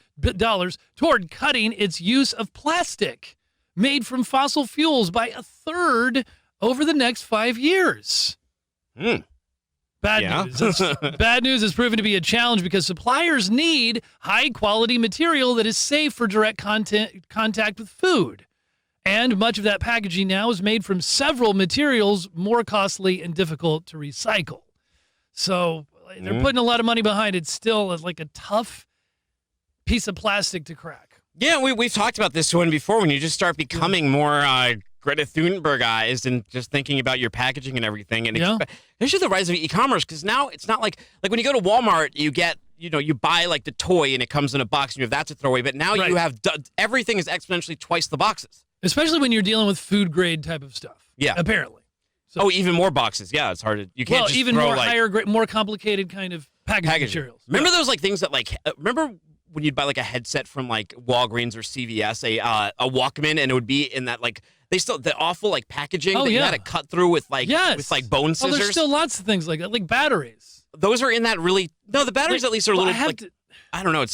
cutting its use of plastic made from fossil fuels by 1/3 over the next 5 years. Bad news. Bad news has proven to be a challenge because suppliers need high-quality material that is safe for direct contact with food. And much of that packaging now is made from several materials more costly and difficult to recycle. So they're putting a lot of money behind it. Still, it's like a tough piece of plastic to crack. Yeah, we've talked about this one before. When you just start becoming more Greta Thunbergized and just thinking about your packaging and everything, and especially the rise of e-commerce, because now it's not like when you go to Walmart, you get you buy the toy and it comes in a box and you have that to throw away. But now you have everything is exponentially twice the boxes. Especially when you're dealing with food grade type of stuff. Yeah, apparently. So, Oh, even more boxes. Yeah, it's hard to. You can't well, just even throw more like higher grade, more complicated kind of packaging materials. Remember those like things that like remember when you'd buy like a headset from like Walgreens or CVS, a Walkman, and it would be in that like the awful like packaging that you had to cut through with like bone scissors. Oh, there's still lots of things like that, like batteries. Those are in that really the batteries at least are a little I don't know.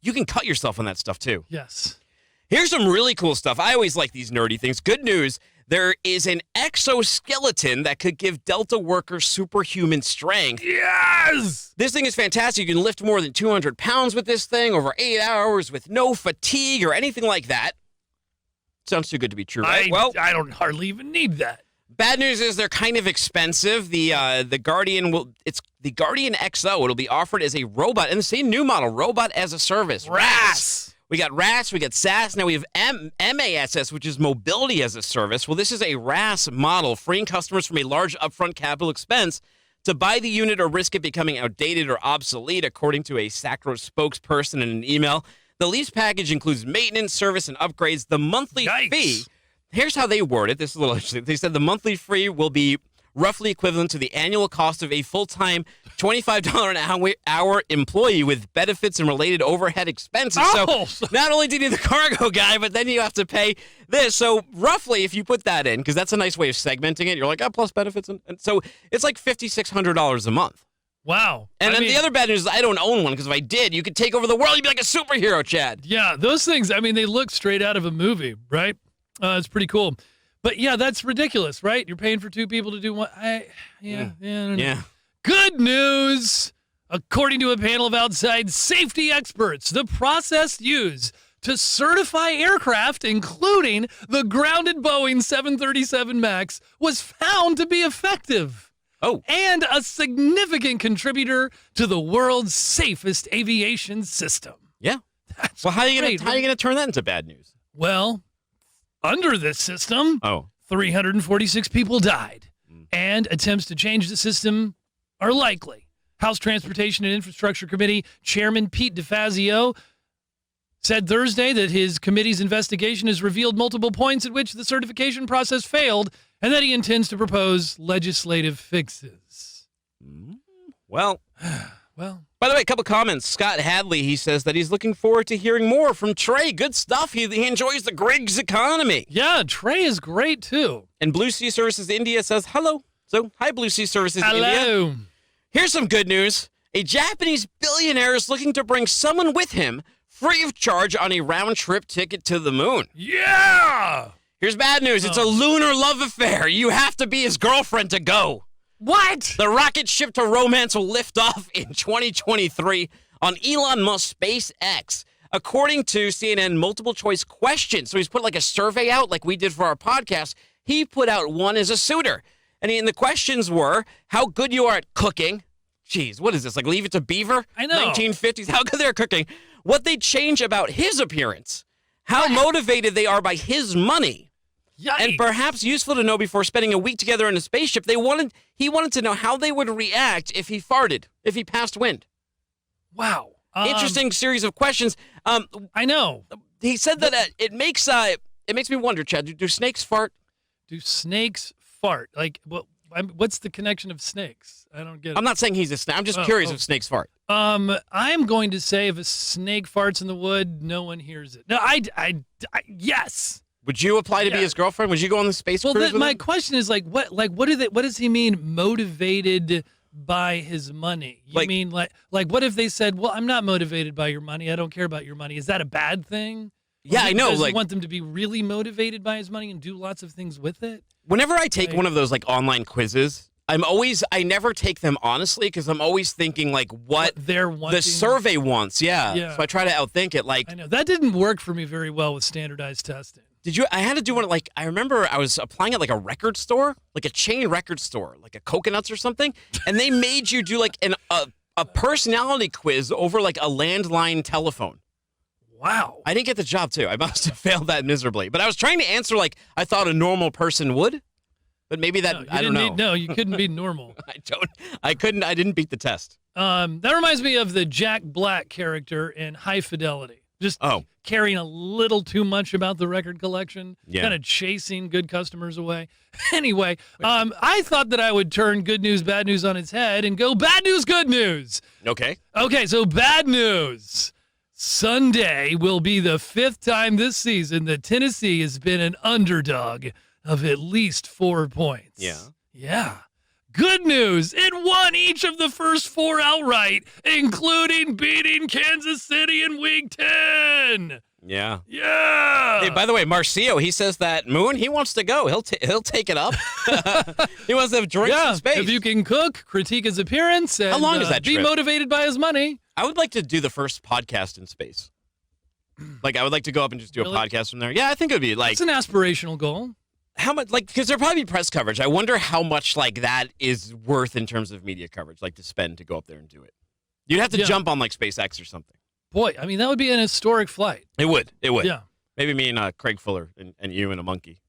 You can cut yourself on that stuff too. Yes. Here's some really cool stuff. I always like these nerdy things. Good news. There is an exoskeleton that could give Delta workers superhuman strength. Yes! This thing is fantastic. You can lift more than 200 pounds with this thing over 8 hours with no fatigue or anything like that. Sounds too good to be true, right? I don't hardly even need that. Bad news is they're kind of expensive. The Guardian it's the Guardian XO. It'll be offered as a robot and the same new model, robot as a service. RAS. We got RAS, we got SAS, now we have MASS, which is mobility as a service. Well, this is a RAS model, freeing customers from a large upfront capital expense to buy the unit or risk it becoming outdated or obsolete, according to a Sacro spokesperson in an email. The lease package includes maintenance, service, and upgrades. The monthly fee, here's how they word it. This is a little interesting. They said the monthly fee will be roughly equivalent to the annual cost of a full-time $25 an hour employee with benefits and related overhead expenses. Oh! So not only do you need the cargo guy, but then you have to pay this. So roughly, if you put that in, because that's a nice way of segmenting it, you're like, plus benefits. And so it's like $5,600 a month. Wow. And then the other bad news is I don't own one, because if I did, you could take over the world. You'd be like a superhero, Chad. Yeah, those things, I mean, they look straight out of a movie, right? It's pretty cool. But yeah, that's ridiculous, right? You're paying for two people to do one. I don't know. Yeah. Good news. According to a panel of outside safety experts, the process used to certify aircraft, including the grounded Boeing 737 MAX, was found to be effective. Oh. And a significant contributor to the world's safest aviation system. Yeah. That's well, how are you great. going to turn that into bad news? Well, under this system, 346 people died, and attempts to change the system are likely. House Transportation and Infrastructure Committee Chairman Pete DeFazio said Thursday that his committee's investigation has revealed multiple points at which the certification process failed, and that he intends to propose legislative fixes. Well, by the way, a couple comments. Scott Hadley, he says that he's looking forward to hearing more from Trey. Good stuff. He enjoys the Grigg's economy. Yeah, Trey is great, too. And Blue Sea Services India says hello. So, hi, Blue Sea Services India. Hello. Here's some good news. A Japanese billionaire is looking to bring someone with him free of charge on a round-trip ticket to the moon. Yeah! Here's bad news. It's a lunar love affair. You have to be his girlfriend to go. What? The rocket ship to romance will lift off in 2023 on Elon Musk's SpaceX, according to CNN multiple choice questions. So he's put like a survey out like we did for our podcast. He put out one as a suitor. And the questions were how good you are at cooking. Jeez, what is this? Like Leave It to Beaver? I know. 1950s. How good they're cooking. What they change about his appearance. How motivated they are by his money. Yikes. And perhaps useful to know before spending a week together in a spaceship, he wanted to know how they would react if he farted, if he passed wind. Wow. Interesting series of questions. I know. He said that it makes me wonder, Chad, do snakes fart? Do snakes fart? Like, what's the connection of snakes? I don't get it. I'm not saying he's a snake. I'm just curious if snakes fart. I'm going to say if a snake farts in the wood, no one hears it. No, yes. Would you apply to be his girlfriend? Would you go on the space cruise with my him? question is what does he mean motivated by his money? You mean like what if they said, well, I'm not motivated by your money. I don't care about your money. Is that a bad thing? Yeah, I know. Does he want them to be really motivated by his money and do lots of things with it? Whenever I take one of those like online quizzes, I never take them honestly because I'm always thinking like what they're wanting. The survey wants. Yeah. So I try to outthink it. Like I know that didn't work for me very well with standardized testing. I had to do one I remember I was applying at like a record store, like a chain record store, like a Coconuts or something, and they made you do like a personality quiz over like a landline telephone. Wow. I didn't get the job too. I must have failed that miserably. But I was trying to answer like I thought a normal person would. But maybe that I don't know. No, you couldn't be normal. I didn't beat the test. That reminds me of the Jack Black character in High Fidelity. Just caring a little too much about the record collection, kind of chasing good customers away. Anyway, I thought that I would turn good news, bad news on its head and go bad news, good news. Okay. Okay, so bad news. Sunday will be the 5th time this season that Tennessee has been an underdog of at least 4 points. Yeah. Good news, it won each of the first 4 outright, including beating Kansas City in Week 10. Yeah. Yeah. Hey, by the way, Marcio, he says that Moon, he wants to go. He'll take it up. He wants to have drinks in space. If you can cook, critique his appearance, and how long is that be trip? motivated by his money. I would like to do the first podcast in space. Like, I would like to go up and just do a podcast from there. Yeah, I think it would be like... It's an aspirational goal. How much, like, because there'll probably be press coverage. I wonder how much, like, that is worth in terms of media coverage, like, to spend to go up there and do it. You'd have to jump on, like, SpaceX or something. Boy, I mean, that would be an historic flight. It would. Yeah. Maybe me and Craig Fuller and you and a monkey.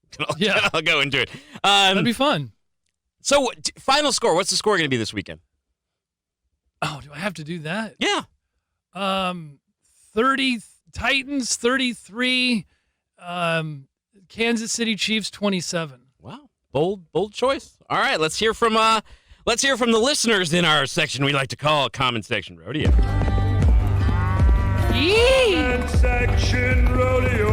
I'll go and do it. That'd be fun. So, final score. What's the score going to be this weekend? Oh, do I have to do that? Yeah. 30 Titans, 33. Kansas City Chiefs, 27. Wow, bold choice. All right, let's hear from the listeners in our section we like to call Comment Section Rodeo. Comment Section Rodeo.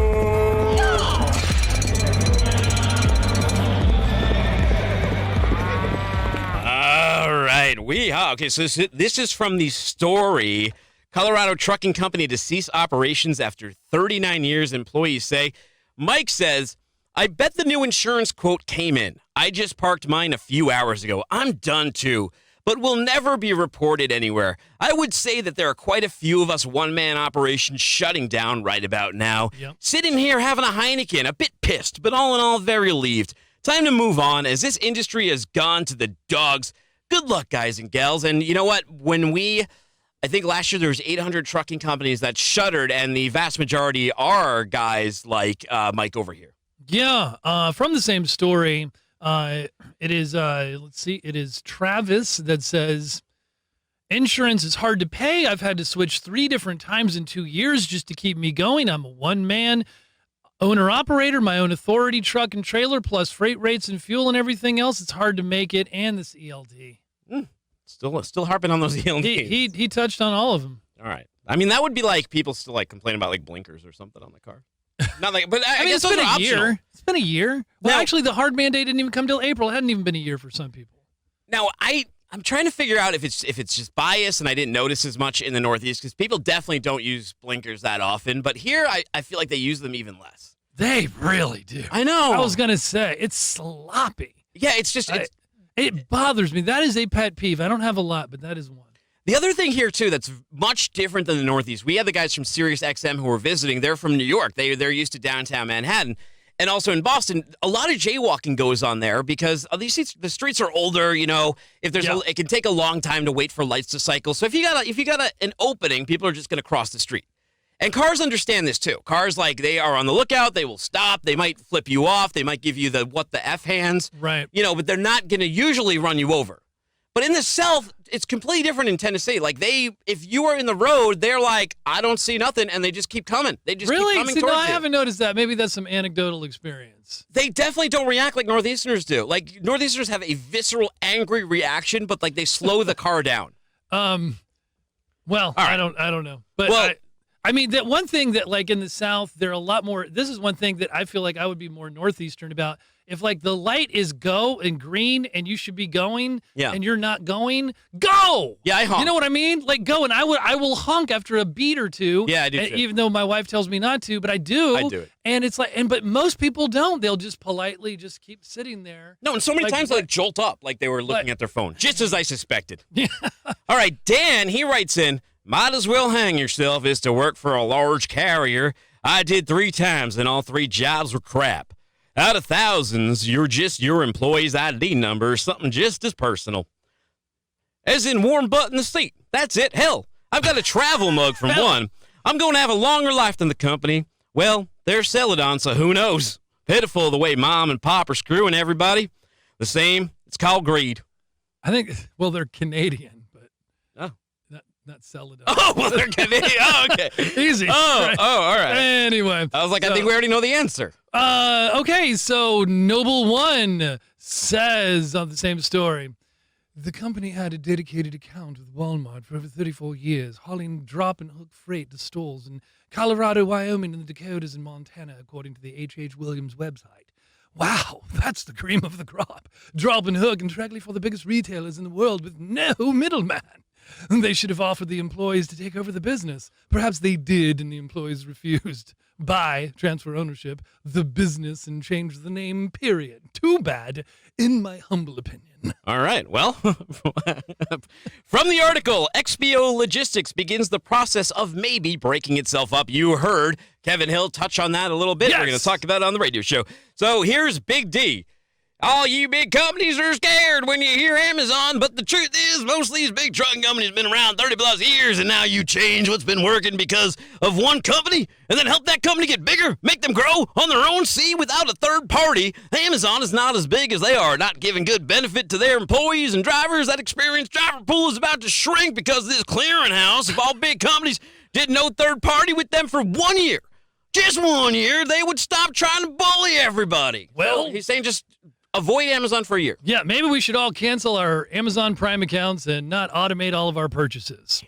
All right, okay. So this is from the story. Colorado trucking company to cease operations after 39 years. Employees say. Mike says, I bet the new insurance quote came in. I just parked mine a few hours ago. I'm done too, but will never be reported anywhere. I would say that there are quite a few of us one-man operations shutting down right about now. Yep. Sitting here having a Heineken, a bit pissed, but all in all, very relieved. Time to move on as this industry has gone to the dogs. Good luck, guys and gals. And you know what? I think last year there was 800 trucking companies that shuttered, and the vast majority are guys like Mike over here. Yeah, from the same story, it is, it is Travis that says, insurance is hard to pay. I've had to switch 3 different times in 2 years just to keep me going. I'm a one-man owner-operator, my own authority, truck and trailer, plus freight rates and fuel and everything else. It's hard to make it, and this ELD. Still harping on those ELDs. He touched on all of them. All right. I mean, that would be like people still like complaining about like blinkers or something on the car. Not like, but I guess it's been those are a optional. year. It's been a year. Well, Now- actually, the hard mandate didn't even come till April. It hadn't even been a year for some people. Now, I'm trying to figure out if it's just bias and I didn't notice as much in the Northeast because people definitely don't use blinkers that often. But here, I feel like they use them even less. They really do. I know. I was gonna say it's sloppy. Yeah, it's just It bothers me. That is a pet peeve. I don't have a lot, but that is one. the other thing here too that's much different than the Northeast. We had the guys from SiriusXM who were visiting. They're from New York. They're used to downtown Manhattan. And also in Boston, a lot of jaywalking goes on there because the streets are older. You know, if there's it can take a long time to wait for lights to cycle. So if you got an opening, people are just going to cross the street. And cars understand this too. Cars, like, they are on the lookout. They will stop. They might flip you off. They might give you the what the F hands. Right. You know, but they're not going to usually run you over. But in the South, it's completely different in Tennessee. Like, if you are in the road, they're like, I don't see nothing, and they just keep coming. They just keep coming See, towards no, you. I haven't noticed that. Maybe that's some anecdotal experience. They definitely don't react like Northeasterners do. Like, Northeasterners have a visceral, angry reaction, but, like, they slow the car down. Well, right. I don't know. But I mean, that one thing that, like, in the South, there are a lot more. This is one thing that I feel like I would be more Northeastern about. If, like, the light is go and green and you should be going and you're not going, go! Yeah, I honk. You know what I mean? Like, go, and I will honk after a beat or two. Yeah, I do too. Even though my wife tells me not to, but I do. I do it. And it's like, but most people don't. They'll just politely just keep sitting there. No, and so many times they like jolt up like they were looking at their phone, just as I suspected. Yeah. All right, Dan, he writes in, might as well hang yourself as to work for a large carrier. I did 3 times, and all 3 jobs were crap. Out of thousands, you're just your employee's ID number or something just as personal. As in warm butt in the seat. That's it. Hell, I've got a travel mug from one. I'm going to have a longer life than the company. Well, they're Celadon, so who knows? Pitiful the way mom and pop are screwing everybody. The same. It's called greed. I think, well, they're Canadian, but not Celadon. Oh, well, they're gonna. Oh, okay. Easy. Oh, Right. all right. Anyway. I was like, I think we already know the answer. Okay, so Noble One says on the same story, the company had a dedicated account with Walmart for over 34 years, hauling drop and hook freight to stores in Colorado, Wyoming, and the Dakotas and Montana, according to the H.H. Williams website. Wow, that's the cream of the crop. Drop and hook and directly for the biggest retailers in the world with no middleman. They should have offered the employees to take over the business. Perhaps they did, and the employees refused. Buy, transfer ownership, the business, and change the name, period. Too bad, in my humble opinion. All right. Well, from the article, XPO Logistics begins the process of maybe breaking itself up. You heard Kevin Hill touch on that a little bit. Yes. We're going to talk about it on the radio show. So here's Big D. All you big companies are scared when you hear Amazon, but the truth is most of these big trucking companies have been around 30-plus years, and now you change what's been working because of one company and then help that company get bigger, make them grow on their own. See, without a third party, Amazon is not as big as they are, not giving good benefit to their employees and drivers. That experienced driver pool is about to shrink because this clearinghouse of all big companies did no third party with them for 1 year. Just 1 year, they would stop trying to bully everybody. Well, So he's saying just avoid Amazon for a year. Yeah, maybe we should all cancel our Amazon Prime accounts and not automate all of our purchases.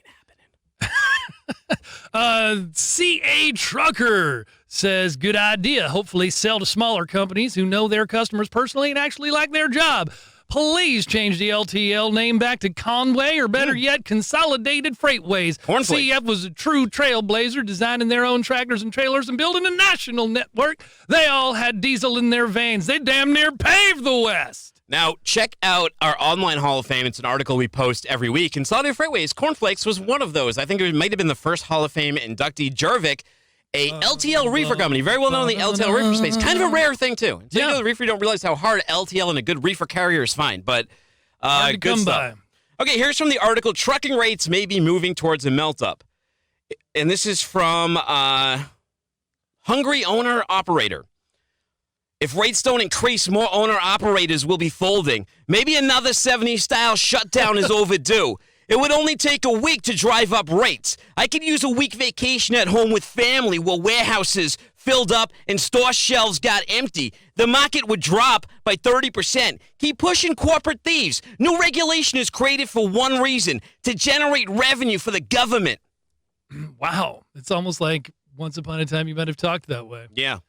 CA Trucker says, good idea. Hopefully sell to smaller companies who know their customers personally and actually like their job. Please change the LTL name back to Conway, or better yet, Consolidated FreightWaves. Cornflakes. CF was a true trailblazer, designing their own tractors and trailers and building a national network. They all had diesel in their veins. They damn near paved the West. Now, check out our online Hall of Fame. It's an article we post every week. Consolidated FreightWaves, Cornflakes was one of those. I think it might have been the first Hall of Fame inductee. Jervik, a LTL reefer company, very well known in the LTL reefer space. Kind of a rare thing, too. Until you go to the reefer, you don't realize how hard LTL and a good reefer carrier is fine. But Hard to good come stuff. by. Okay, here's from the article. Trucking rates may be moving towards a melt-up. And this is from Hungry Owner Operator. If rates don't increase, more owner-operators will be folding. Maybe another 70s-style shutdown is overdue. It would only take a week to drive up rates. I could use a week vacation at home with family while warehouses filled up and store shelves got empty. The market would drop by 30%. Keep pushing corporate thieves. New regulation is created for one reason, to generate revenue for the government. Wow. It's almost like once upon a time you might have talked that way. Yeah.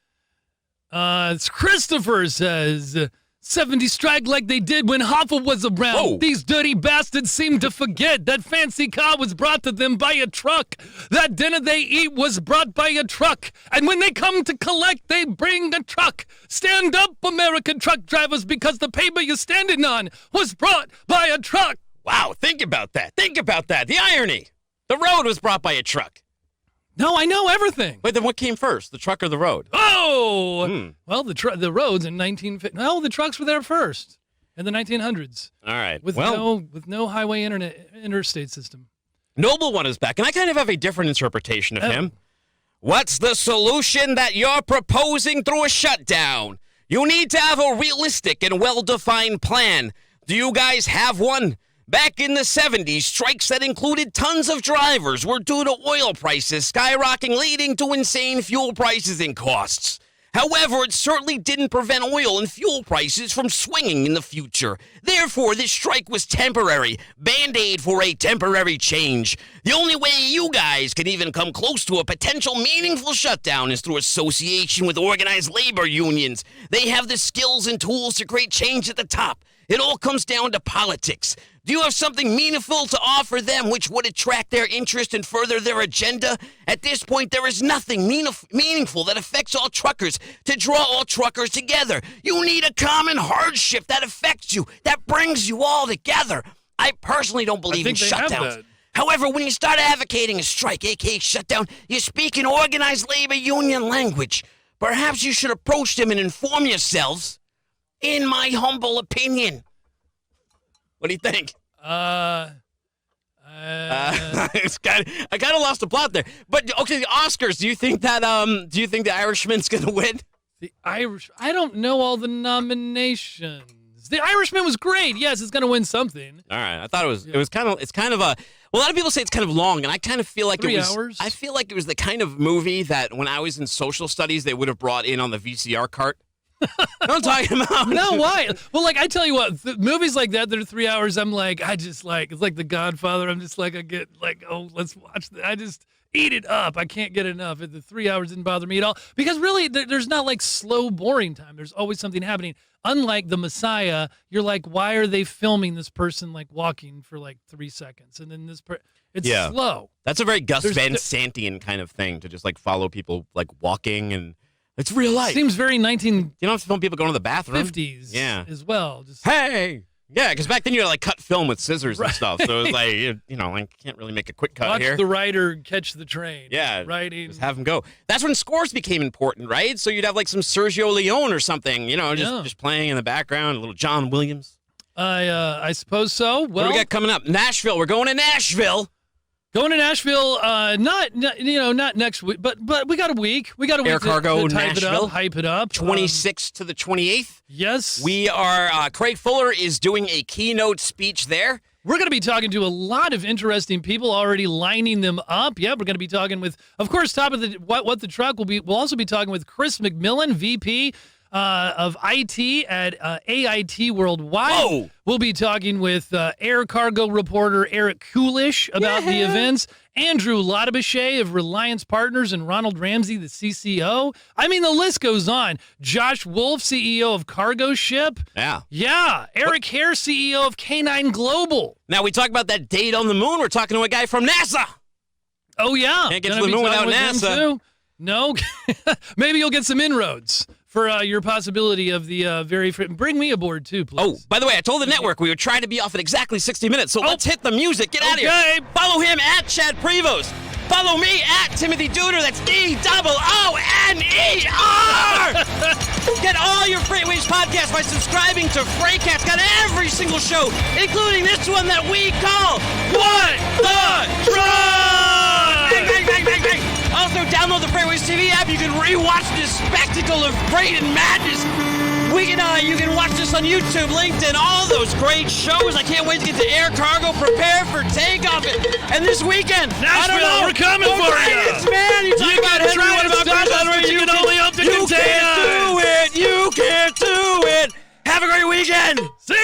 It's Christopher says, 70 strike like they did when Hoffa was around. Whoa. These dirty bastards seem to forget that fancy car was brought to them by a truck. That dinner they eat was brought by a truck. And when they come to collect, they bring a truck. Stand up, American truck drivers, because the paper you're standing on was brought by a truck. Wow, think about that. Think about that. The irony. The road was brought by a truck. No, I know everything. Wait, then what came first, the truck or the road? Oh! Well, the roads in 1950. No, the trucks were there first in the 1900s. All right. With no highway interstate system. Noble One is back, and I kind of have a different interpretation of him. What's the solution that you're proposing through a shutdown? You need to have a realistic and well-defined plan. Do you guys have one? Back in the 70s, strikes that included tons of drivers were due to oil prices skyrocketing, leading to insane fuel prices and costs. However, it certainly didn't prevent oil and fuel prices from swinging in the future. Therefore, this strike was temporary, Band-Aid for a temporary change. The only way you guys can even come close to a potential meaningful shutdown is through association with organized labor unions. They have the skills and tools to create change at the top. It all comes down to politics. Do you have something meaningful to offer them which would attract their interest and further their agenda? At this point, there is nothing meaningful that affects all truckers to draw all truckers together. You need a common hardship that affects you, that brings you all together. I personally don't believe in shutdowns. However, when you start advocating a strike, aka shutdown, you speak in organized labor union language. Perhaps you should approach them and inform yourselves. In my humble opinion. What do you think? I kind of lost the plot there. But okay, the Oscars. Do you think that the Irishman's gonna win? The Irish. I don't know all the nominations. The Irishman was great. Yes, it's gonna win something. All right. I thought it's kind of a. Well, a lot of people say it's kind of long, and I kind of feel like 3 it was. hours? I feel like it was the kind of movie that when I was in social studies, they would have brought in on the VCR cart. You know what I'm talking about? No, why? Well, like I tell you what, movies like that are 3 hours. I'm like, it's like The Godfather. I'm just like, I get like, oh, let's watch that. I just eat it up. I can't get enough. The 3 hours didn't bother me at all because really, there's not like slow, boring time. There's always something happening. Unlike The Messiah, you're like, why are they filming this person like walking for like 3 seconds and then it's slow. That's a very Gus Van Santian kind of thing to just like follow people like walking and. It's real life. Seems very You don't have to film people going to the bathroom. 50s Yeah. as well. Just, Hey! Yeah, because back then you had to like cut film with scissors and stuff. So it was like, I can't really make a quick cut watch here. the writer catch the train. Yeah, Writing. just have them go. That's when scores became important, right? So you'd have like some Sergio Leone or something, just playing in the background, a little John Williams. I suppose so. Well, What do we got coming up? Nashville. We're going to Nashville. Going to Nashville, not next week, but we got a week. We got a week Air Cargo, to Nashville. hype it up. 26th to the 28th. Yes. We are, Craig Fuller is doing a keynote speech there. We're going to be talking to a lot of interesting people, already lining them up. Yeah, we're going to be talking with, of course, top of the what the truck will be. We'll also be talking with Chris McMillan, VP of IT at AIT Worldwide. Whoa. We'll be talking with air cargo reporter Eric Coolish about the events, Andrew Ladabashay of Reliance Partners, and Ronald Ramsey, the CCO. I mean, the list goes on. Josh Wolf, CEO of Cargo Ship. Yeah. Yeah. Eric Hare, CEO of K9 Global. Now, we talk about that date on the moon. We're talking to a guy from NASA. Oh, yeah. Can't get to Gonna the be moon talking without with him, NASA. too. No. Maybe you'll get some inroads for your possibility of the bring me aboard, too, please. Oh, by the way, I told the network we would try to be off at exactly 60 minutes, so let's hit the music. Get out of here. Okay. Follow him at Chad Prevost. Follow me at Timothy Duder. That's DOONER. Get all your FreightWaves podcasts by subscribing to Freightcast. Got every single show, including this one that we call What the Truck! Bang, bang, bang, bang, bang. Also, download the FreightWaves TV app. You can rewatch this spectacle of freight and madness. You can watch this on YouTube, LinkedIn, all those great shows. I can't wait to get to Air Cargo. Prepare for takeoff. And this weekend, I don't know. We're coming for you. Man, you talk about can Henry, try what to about stop Bruce us, Henry? but you can only up the You can't do it. You can't do it. Have a great weekend. See